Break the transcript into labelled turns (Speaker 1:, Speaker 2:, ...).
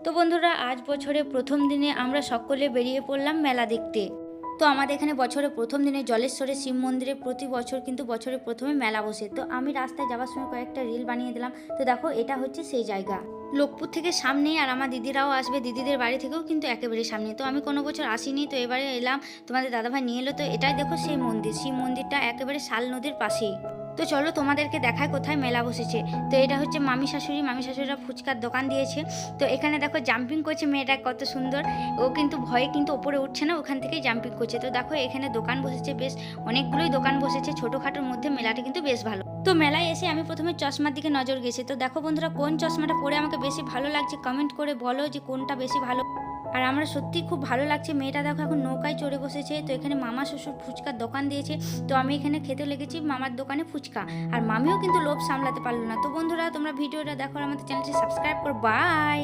Speaker 1: তো বন্ধুরা, আজ বছরের প্রথম দিনে আমরা সকলে বেরিয়ে পড়লাম মেলা দেখতে। তো আমাদের এখানে বছরের প্রথম দিনে জলেশ্বরের শিব মন্দিরে প্রতি বছর কিন্তু বছরের প্রথমে মেলা বসে। তো আমি রাস্তায় যাওয়ার সময় কয়েকটা রিল বানিয়ে দিলাম। তো দেখো, এটা হচ্ছে সেই জায়গা। লোকপুর থেকে সামনেই, আর আমার দিদিরাও আসবে, দিদিদের বাড়ি থেকেও কিন্তু একেবারে সামনে। তো আমি কোনো বছর আসিনি, তো এবারে এলাম, তোমাদের দাদাভাই নিয়ে এলো। তো এটাই দেখো সেই মন্দির, শিব মন্দিরটা একেবারে শাল নদীর পাশেই। তো চলো তোমাদেরকে দেখায় কোথায় মেলা বসেছে। তো এটা হচ্ছে মামি শাশুড়িরা ফুচকার দোকান দিয়েছে। তো এখানে দেখো জাম্পিং করছে মেয়েটা, কত সুন্দর। ও কিন্তু ভয়ে কিন্তু ওপরে উঠছে না, ওখান থেকেই জাম্পিং করছে। তো দেখো এখানে দোকান বসেছে, বেশ অনেকগুলোই দোকান বসেছে, ছোটোখাটোর মধ্যে মেলাটা কিন্তু বেশ ভালো। তো মেলায় এসে আমি প্রথমে চশমার দিকে নজর গেছি। তো দেখো বন্ধুরা, কোন চশমাটা পরে আমাকে বেশি ভালো লাগছে কমেন্ট করে বলো যে কোনটা বেশি ভালো। আর আমরা সত্যি খুব ভালো লাগছে। মেয়েটা দেখো এখন নৌকায় চড়ে বসেছে। তো এখানে মামা শ্বশুর ফুচকার দোকান দিয়েছে। তো আমি এখানে খেতে লেগেছি মামার দোকানে ফুচকা। আর মামিও কিন্তু লোভ সামলাতে পারলো না। তো বন্ধুরা, তোমরা ভিডিওটা দেখো আর আমাদের চ্যানেলটি সাবস্ক্রাইব করো। বাই।